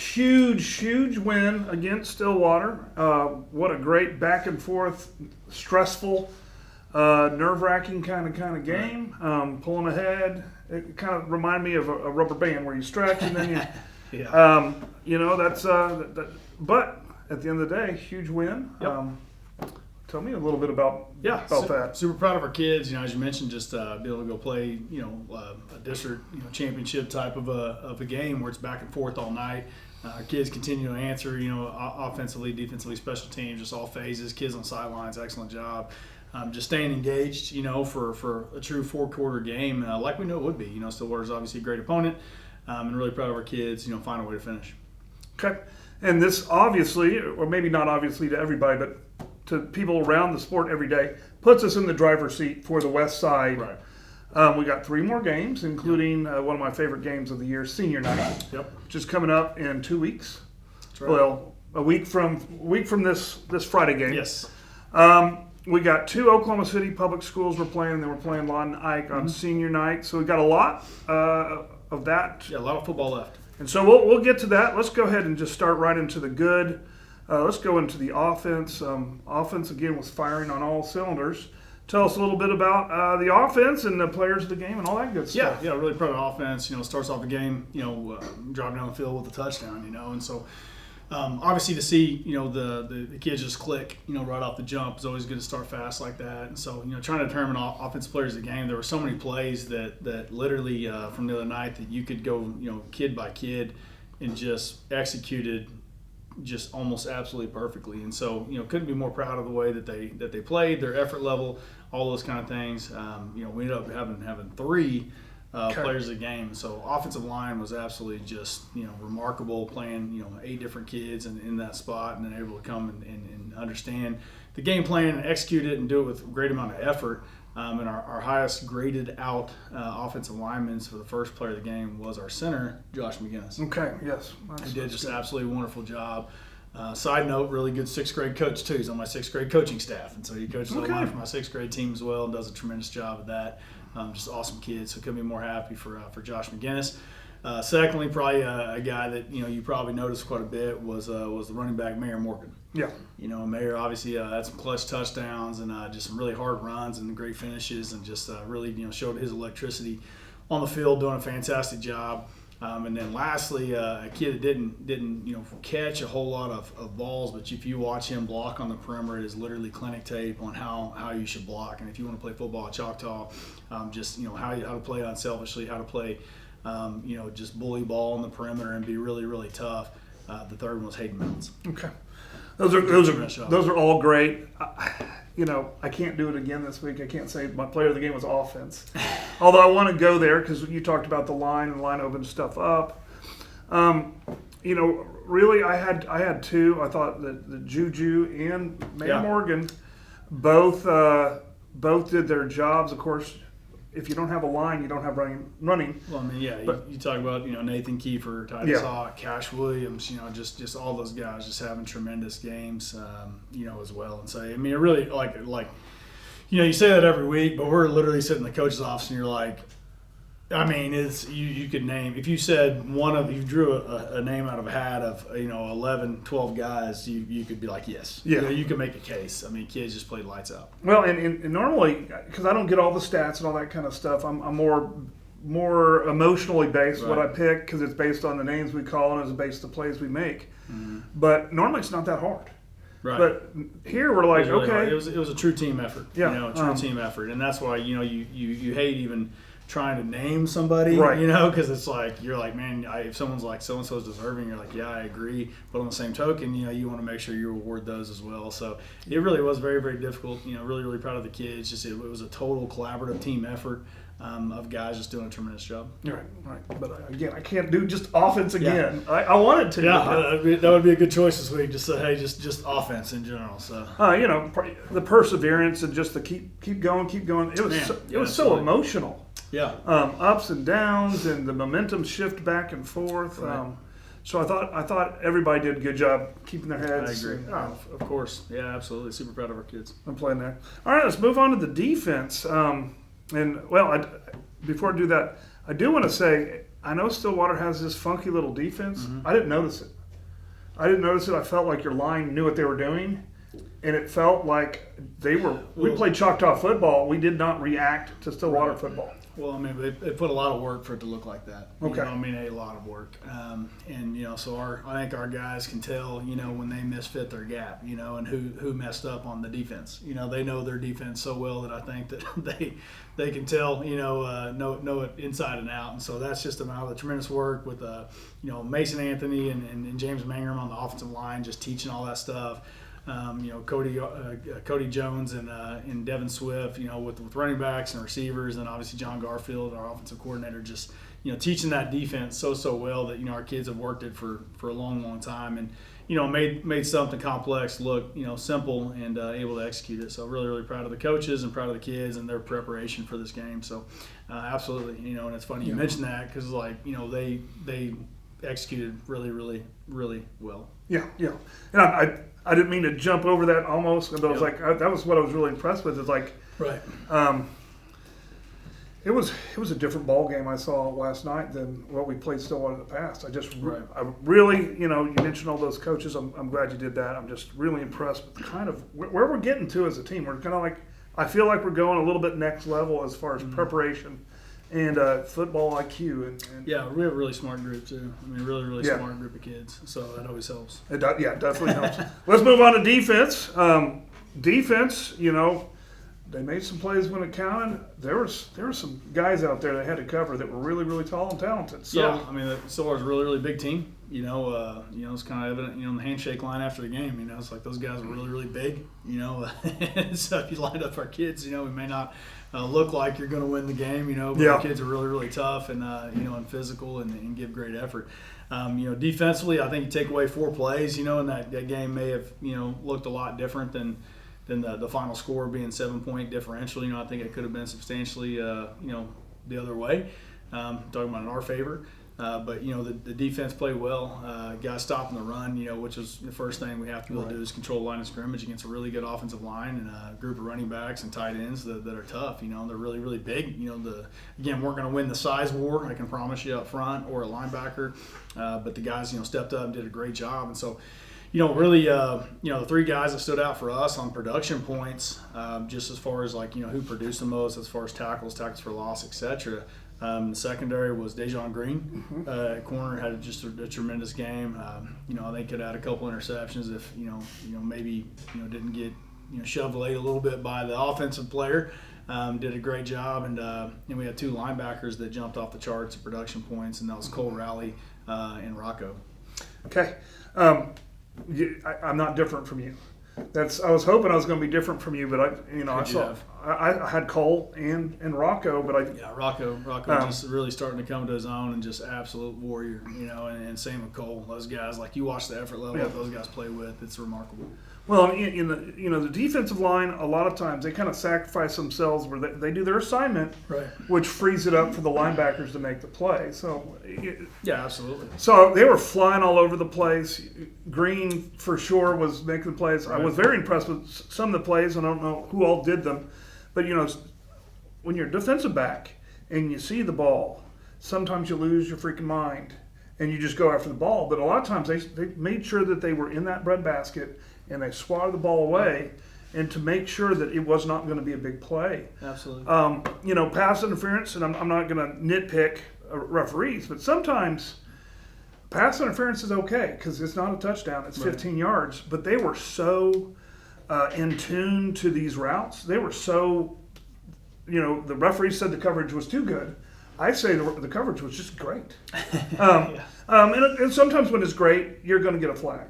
huge win against Stillwater. What a great back and forth, stressful, nerve-wracking kind of game. Pulling ahead, it kind of reminded me of a rubber band where you stretch and then you, that's. But at the end of the day, huge win. Yep. Tell me a little bit about that. Super proud of our kids. As you mentioned, just be able to go play, a district, championship type of a game where it's back and forth all night. Our kids continue to answer, offensively, defensively, special teams, just all phases. Kids on sidelines, excellent job. Just staying engaged, for a true four-quarter game, like we know it would be. Stillwater's obviously a great opponent, and really proud of our kids. Find a way to finish. Okay, and this obviously, or maybe not obviously to everybody, but to people around the sport every day, puts us in the driver's seat for the West Side. Right. We got 3 more games, including one of my favorite games of the year, Senior Night. Yep. Which is coming up in 2 weeks. That's right. Well, a week from this Friday game. Yes. We got 2 Oklahoma City public schools we're playing, and then we're playing Lawton Ike on Senior Night. So we got a lot of that. Yeah, a lot of football left. And so we'll get to that. Let's go ahead and just start right into the good. Let's go into the offense. Offense, again, was firing on all cylinders. Tell us a little bit about the offense and the players of the game and all that good stuff. Yeah, really proud of offense. Starts off the game, driving down the field with a touchdown, and so obviously to see, the kids just click, right off the jump is always good to start fast like that. And so, trying to determine offensive players of the game, there were so many plays that literally from the other night that you could go, kid by kid and just executed just almost absolutely perfectly. And so, couldn't be more proud of the way that they played, their effort level, all those kind of things. We ended up having 3 players of the game. So offensive line was absolutely just, remarkable, playing, 8 different kids in that spot, and then able to come and understand the game plan and execute it and do it with a great amount of effort. And our highest graded out offensive lineman for the first player of the game was our center, Josh McGinnis. Okay, yes. He did just an absolutely wonderful job. Side note, really good 6th grade coach too. He's on my 6th grade coaching staff, and so he coaches the line for my 6th grade team as well and does a tremendous job of that. Just awesome kid, so couldn't be more happy for Josh McGinnis. Secondly, probably a guy that you probably noticed quite a bit was the running back Mayor Morgan. Yeah. Mayor obviously had some clutch touchdowns and just some really hard runs and great finishes, and just really showed his electricity on the field, doing a fantastic job. And then lastly, a kid that didn't catch a whole lot of balls, but if you watch him block on the perimeter, it is literally clinic tape on how you should block. And if you want to play football at Choctaw, just how to play unselfishly, how to play just bully ball on the perimeter and be really, really tough. The third one was Hayden Mills. Okay. Those are all great. I can't do it again this week. I can't say my player of the game was offense. Although I want to go there because you talked about the line and line opened stuff up. Really I had 2. I thought that the Juju and Mayor Morgan both did their jobs. Of course, if you don't have a line, you don't have running. Well, you talk about Nathan Kiefer, Titus Hawk, Cash Williams, just all those guys just having tremendous games, as well. And so it really like you say that every week, but we're literally sitting in the coach's office and you're like, it's you could name, if you said you drew a name out of a hat of 11, 12 guys, you could be like, yes, you could make a case. Kids just played lights out. Well, and normally, because I don't get all the stats and all that kind of stuff, I'm more emotionally based what I pick, because it's based on the names we call and it's based on the plays we make. Mm-hmm. But normally it's not that hard. Right. But here we're like, really okay, hard. It was a true team effort. Yeah, team effort, and that's why you hate even trying to name somebody, right? Because it's like you're like, man, if someone's like so and so is deserving, you're like, yeah, I agree. But on the same token, you want to make sure you reward those as well. So it really was very, very difficult. Really, really proud of the kids. Just it was a total collaborative team effort. Of guys just doing a tremendous job. Right. But again, I can't do just offense again. Yeah. I wanted to. Yeah, that would be a good choice this week. Just say, hey, just offense in general. So the perseverance and just the keep going. It was so emotional. Yeah. Ups and downs and the momentum shift back and forth. Right. So I thought everybody did a good job keeping their heads. I agree. Of course. Yeah, absolutely. Super proud of our kids. I'm playing there. All right, let's move on to the defense. Before I do that, I do want to say I know Stillwater has this funky little defense. I didn't notice it. I felt like your line knew what they were doing, and it felt like we played Choctaw football. We did not react to Stillwater football. Well, I mean, they put a lot of work for it to look like that. Okay. You know, I mean, a lot of work. And, you know, so I think our guys can tell, you know, when they misfit their gap, you know, and who messed up on the defense. You know, they know their defense so well that I think that they can tell, you know it inside and out. And so that's just amount of the tremendous work with, you know, Mason Anthony and James Mangrum on the offensive line, just teaching all that stuff. You know, Cody Jones and Devin Swift, you know, with running backs and receivers, and obviously John Garfield, our offensive coordinator, just, you know, teaching that defense so well that, you know, our kids have worked it for a long time, and, you know, made something complex look, you know, simple, and able to execute it. So really proud of the coaches and proud of the kids and their preparation for this game. So absolutely, you know, and it's funny you mentioned that because, like, you know, they executed really well. Yeah. And I didn't mean to jump over that almost, but I was like, that was what I was really impressed with. Is like, right. It was a different ball game I saw last night than what we played Stillwater in the past. I really, you know, you mentioned all those coaches. I'm glad you did that. I'm just really impressed with kind of where we're getting to as a team. We're kind of like, I feel like we're going a little bit next level as far as preparation and football IQ. And yeah, we have a really smart group too. I mean, really smart group of kids. So that always helps. It definitely helps. Let's move on to defense. Defense, you know, they made some plays when it counted. There were some guys out there that had to cover that were really tall and talented. So, yeah, I mean, Stillwater's a really big team. You know, it's kind of evident, you know, in the handshake line after the game. You know, it's like those guys are really big. You know, so if you lined up our kids, you know, we may not look like you're going to win the game. You know, but our kids are really tough and you know, and physical and give great effort. You know, defensively, I think you take away 4 plays. You know, and that game may have, you know, looked a lot different than the final score being 7-point differential. You know, I think it could have been substantially, you know, the other way. Talking about in our favor. But, you know, the defense played well. Guys stopping the run, you know, which is the first thing we have to be able to do is control the line of scrimmage against a really good offensive line and a group of running backs and tight ends that are tough. You know, they're really big. You know, again, we're going to win the size war, I can promise you, up front or a linebacker. But the guys, you know, stepped up and did a great job. And so, you know, really, you know, the 3 guys that stood out for us on production points, just as far as, like, you know, who produced the most as far as tackles for loss, etc. The secondary was Dejon Green. Corner had just a tremendous game. You know, I think could add a couple interceptions if, you know, maybe, you know, didn't get, you know, shoved late a little bit by the offensive player. Did a great job, and we had 2 linebackers that jumped off the charts of production points, and that was Cole Rowley and Rocco. Okay. I'm not different from you. I was hoping I was going to be different from you, but I had Cole and Rocco, but Rocco just really starting to come to his own and just absolute warrior, you know, and same with Cole. Those guys, like, you watch the effort level that those guys play with, it's remarkable. Well, in the, you know, the defensive line, a lot of times they kind of sacrifice themselves where they do their assignment, right, which frees it up for the linebackers to make the play. So yeah, absolutely. So they were flying all over the place. Green for sure was making the plays. Right. I was very impressed with some of the plays, and I don't know who all did them, but, you know, when you're a defensive back and you see the ball, sometimes you lose your freaking mind and you just go after the ball. But a lot of times they made sure that they were in that breadbasket and they swatted the ball away, and to make sure that it was not going to be a big play. Absolutely. You know, pass interference, and I'm not going to nitpick referees, but sometimes pass interference is okay because it's not a touchdown. It's 15 yards. But they were so in tune to these routes. They were so, you know, the referee said the coverage was too good. I say the coverage was just great. And sometimes when it's great, you're going to get a flag.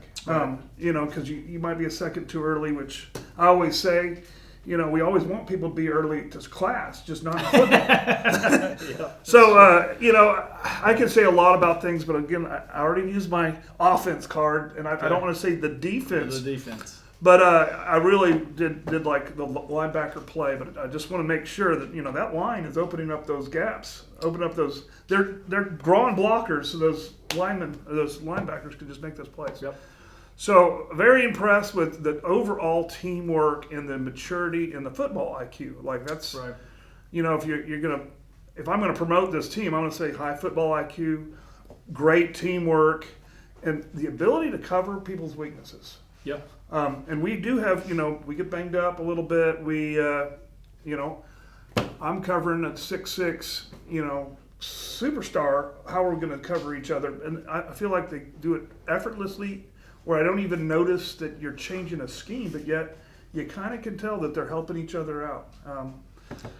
You know, because you might be a second too early, which I always say, you know, we always want people to be early to class, just not football. So, you know, I can say a lot about things, but again, I already used my offense card, and I don't want to say the defense. The defense. But I really did like the linebacker play, but I just want to make sure that, you know, that line is opening up those gaps, open up those. They're drawing blockers so those linebackers can just make those plays. Yep. So very impressed with the overall teamwork and the maturity and the football IQ. Like that's, right. You know, if you're gonna if I'm going to promote this team, I'm going to say high football IQ, great teamwork, and the ability to cover people's weaknesses. Yeah. And we do have, we get banged up a little bit. I'm covering a 6'6", superstar. How are we going to cover each other? And I feel like they do it effortlessly, where I don't even notice that you're changing a scheme, but yet you kind of can tell that they're helping each other out.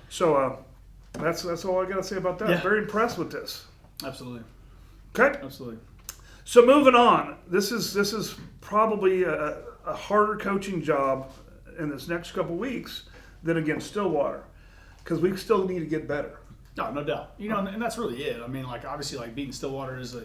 That's all I got to say about that. Yeah. Very impressed with this. Absolutely. Okay. Absolutely. So moving on, this is probably a harder coaching job in this next couple weeks than against Stillwater, because we still need to get better. No doubt. And that's really it. I mean, like, obviously, like, beating Stillwater is a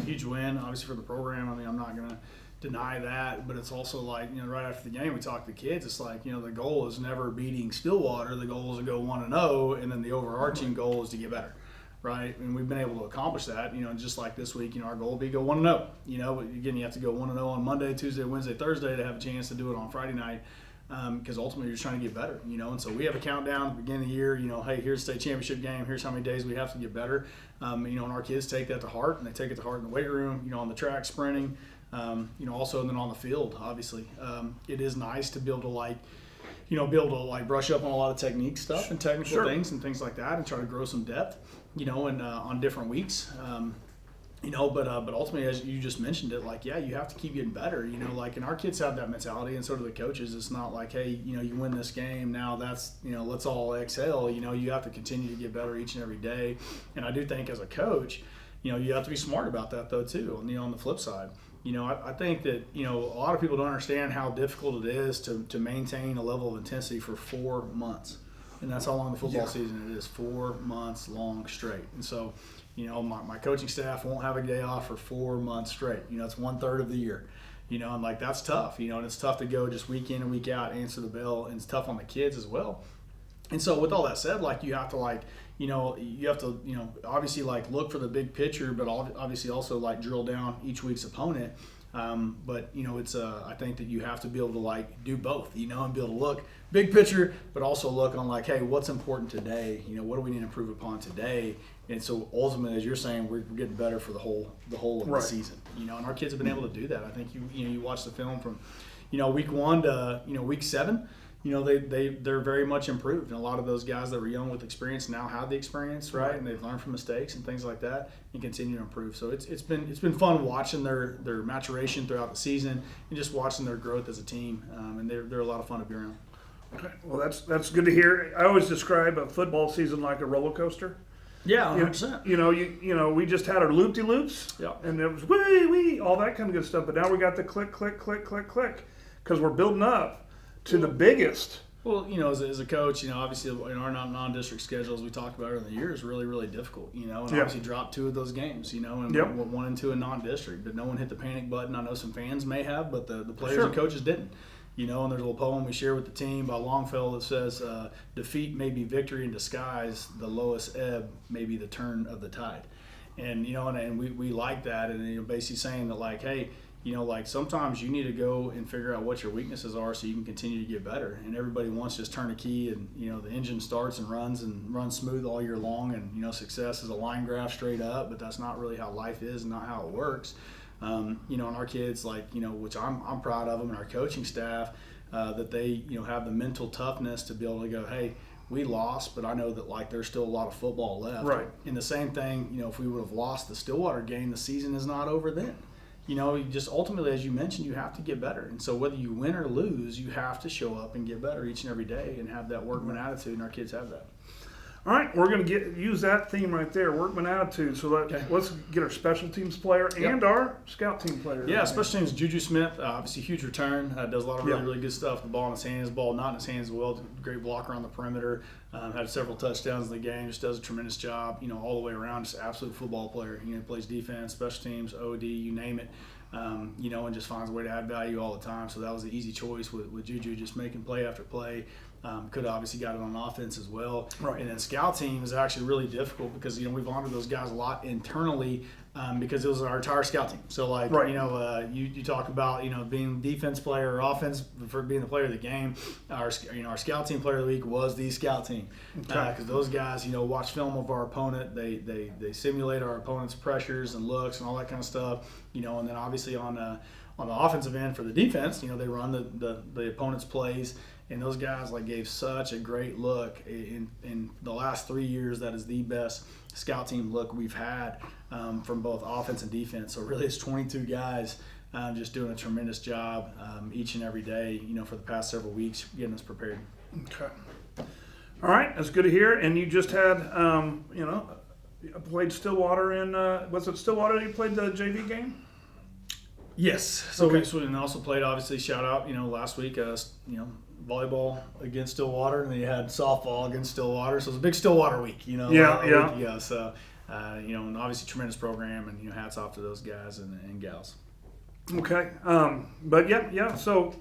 huge win, obviously, for the program. I mean, I'm not going to deny that, but it's also like, right after the game, we talked to the kids. It's like, the goal is never beating Stillwater. The goal is to go 1-0, and then the overarching goal is to get better. Right, and we've been able to accomplish that. Just like this week, our goal would be go 1-0. But again, you have to go 1-0 on Monday, Tuesday, Wednesday, Thursday to have a chance to do it on Friday night, because ultimately you're just trying to get better. And so we have a countdown at the beginning of the year. Hey, here's the state championship game. Here's how many days we have to get better. And our kids take that to heart, and they take it to heart in the weight room. On the track, sprinting. Also, and then on the field, obviously, it is nice to be able to brush up on a lot of technique stuff and technical things and things like that, and try to grow some depth. On different weeks, but ultimately, as you just mentioned it, you have to keep getting better, and our kids have that mentality, and so do the coaches. It's not like, hey, you win this game, now that's, let's all exhale. You have to continue to get better each and every day. And I do think as a coach, you have to be smart about that though too. On the flip side, I think that, a lot of people don't understand how difficult it is to maintain a level of intensity for 4 months. And that's how long the football season it is, 4 months long straight. And so, my coaching staff won't have a day off for 4 months straight. It's 1/3 of the year. And that's tough. And it's tough to go just week in and week out, answer the bell, and it's tough on the kids as well. And so with all that said, you have to obviously look for the big picture, but obviously also drill down each week's opponent. But it's I think that you have to be able to do both, and be able to look big picture, but also look on hey, what's important today? What do we need to improve upon today? And so ultimately, as you're saying, we're getting better for the whole of the season. And our kids have been able to do that. I think you watch the film from week 1 to week 7. They're very much improved, and a lot of those guys that were young with experience now have the experience, right? And they've learned from mistakes and things like that, and continue to improve. So it's been fun watching their maturation throughout the season, and just watching their growth as a team. And they're a lot of fun to be around. Okay. Well, that's good to hear. I always describe a football season like a roller coaster. Yeah, 100%. We just had our loop-de-loops, and it was wee, all that kind of good stuff. But now we got the click, click, click, click, click, because we're building up to the biggest. Well, as a coach, obviously in our non-district schedules we talked about earlier in the year is really, really difficult, and obviously dropped 2 of those games, and 1 and 2 in non-district, but no one hit the panic button. I know some fans may have, but the players and coaches didn't. And there's a little poem we share with the team by Longfellow that says, defeat may be victory in disguise, the lowest ebb may be the turn of the tide. And, and we like that, and basically saying that hey, sometimes you need to go and figure out what your weaknesses are so you can continue to get better. And everybody wants to just turn a key and, the engine starts and runs smooth all year long. And, success is a line graph straight up, but that's not really how life is and not how it works. And our kids, which I'm proud of them, and our coaching staff, that they, have the mental toughness to be able to go, hey, we lost, but I know that there's still a lot of football left. Right. And the same thing, if we would have lost the Stillwater game, the season is not over then. You just ultimately, as you mentioned, you have to get better. And so whether you win or lose, you have to show up and get better each and every day and have that workman attitude, and our kids have that. All right, we're going to use that theme right there, workman attitude. So let's get our special teams player and our scout team player. Yeah, special teams, Juju Smith, obviously huge return, does a lot of really good stuff. The ball in his hands, ball not in his hands as well. Great blocker on the perimeter, had several touchdowns in the game, just does a tremendous job, all the way around, just absolute football player. Plays defense, special teams, OD, you name it. And just finds a way to add value all the time. So that was an easy choice with Juju, just making play after play. Could have obviously got it on offense as well. Right. And then scout team is actually really difficult because, we've honored those guys a lot internally because it was our entire scout team. So, like, Right. you talk about, being defense player or offense for being the player of the game. Our scout team player of the week was the scout team because those guys, watch film of our opponent. They simulate our opponent's pressures and looks and all that kind of stuff. And then obviously on the offensive end for the defense, they run the opponent's plays. And those guys gave such a great look in the last 3 years. That is the best scout team look we've had from both offense and defense. So really, it's 22 guys just doing a tremendous job each and every day. For the past several weeks, getting us prepared. Okay. All right, that's good to hear. And you just had, played Stillwater in. Was it Stillwater that you played the JV game? Yes. So Okay. we also played, obviously, shout out, last week, volleyball against Stillwater, and then you had softball against Stillwater. So it was a big Stillwater week, Yeah. week ago. So, and obviously tremendous program, and, hats off to those guys and gals. Okay. But yeah. So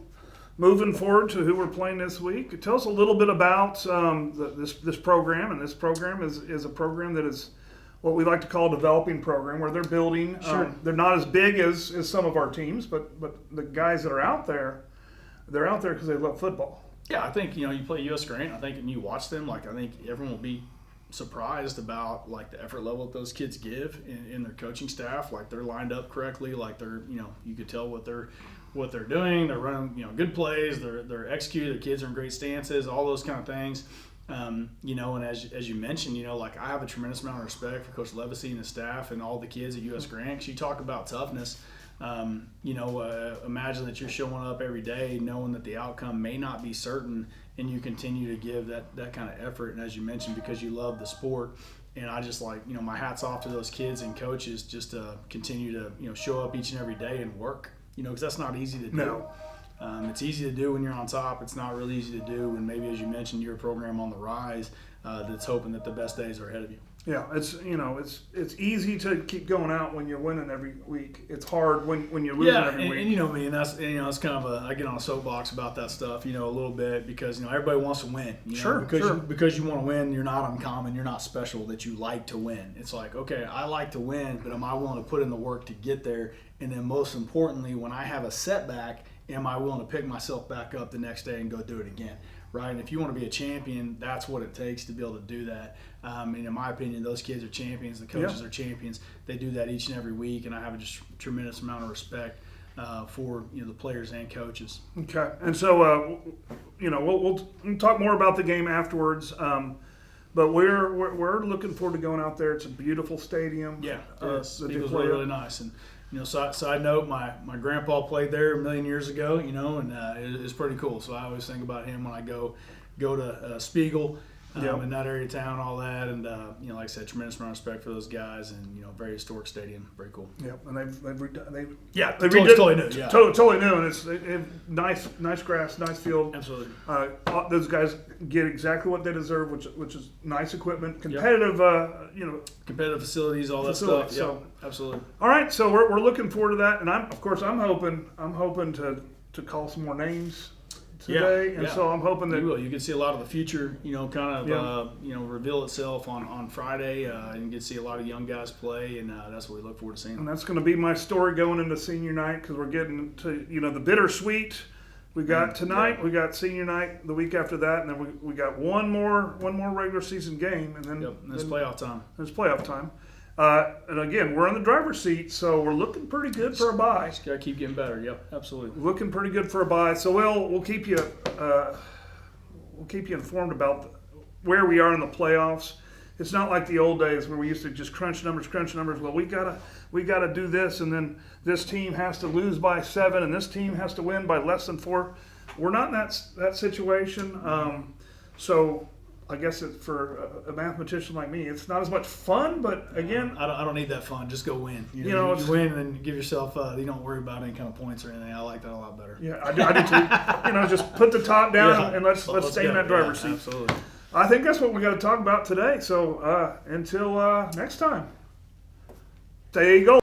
moving forward to who we're playing this week, tell us a little bit about this program. And this program is a program that is what we like to call a developing program, where they're building. Sure. They're not as big as some of our teams, but the guys that are out there, they're out there because they love football. Yeah, I think, you play U.S. Grant, I think, and you watch them, I think everyone will be surprised about, the effort level that those kids give in their coaching staff. They're lined up correctly. They're, you could tell what they're doing. They're running, good plays. They're executing. The kids are in great stances, all those kind of things. And as you mentioned, I have a tremendous amount of respect for Coach Levacy and his staff and all the kids at U.S. Grant. 'Cause you talk about toughness. Imagine that you're showing up every day knowing that the outcome may not be certain, and you continue to give that kind of effort. And as you mentioned, because you love the sport, and I just my hat's off to those kids and coaches just to continue to, show up each and every day and work, because that's not easy to do. No. It's easy to do when you're on top. It's not really easy to do when maybe, as you mentioned, you're a program on the rise that's hoping that the best days are ahead of you. Yeah, it's easy to keep going out when you're winning every week. It's hard when you're losing every week. And you know me, and that's it's kind of I get on a soapbox about that stuff, a little bit, because everybody wants to win. Sure. Because you want to win, you're not uncommon, you're not special. That you like to win. It's okay, I like to win, but am I willing to put in the work to get there? And then most importantly, when I have a setback, am I willing to pick myself back up the next day and go do it again? Right? And if you want to be a champion, that's what it takes to be able to do that. And in my opinion, those kids are champions. The coaches are champions. They do that each and every week, and I have a just tremendous amount of respect for the players and coaches. Okay, and so we'll talk more about the game afterwards. But we're looking forward to going out there. It's a beautiful stadium. Yeah, It's Eagles are really nice. And side note, my grandpa played there a million years ago. And it's pretty cool. So I always think about him when I go to Spiegel. In that area of town, all that, and like I said, tremendous amount of respect for those guys, and very historic stadium, very cool. Yep, and they've totally new, yeah. Totally new, and it's nice grass, nice field. Absolutely. Those guys get exactly what they deserve, which is nice equipment, competitive. Competitive facilities, all that facilities, stuff. so- Yeah, absolutely. All right, so we're looking forward to that, and I'm hoping to call some more names today, and so I'm hoping that you will. You can see a lot of the future, reveal itself on Friday, and you can see a lot of young guys play, and that's what we look forward to seeing. And that's going to be my story going into senior night, because we're getting to the bittersweet. We got tonight. We got senior night the week after that, and then we got one more regular season game, and then it's playoff time. It's playoff time. And again, we're in the driver's seat, so we're looking pretty good for a bye. Just gotta keep getting better. Yep, absolutely. Looking pretty good for a bye. So we'll keep you informed about where we are in the playoffs. It's not like the old days where we used to just crunch numbers. Well, we gotta do this, and then this team has to lose by 7, and this team has to win by less than 4. We're not in that situation. So I guess for a mathematician like me, it's not as much fun. But again, I don't need that fun. Just go win. You win, and then give yourself. You don't worry about any kind of points or anything. I like that a lot better. Yeah, I do too. Just put the top down and let's stay in that driver's seat. Absolutely. I think that's what we got to talk about today. So until next time, stay gold.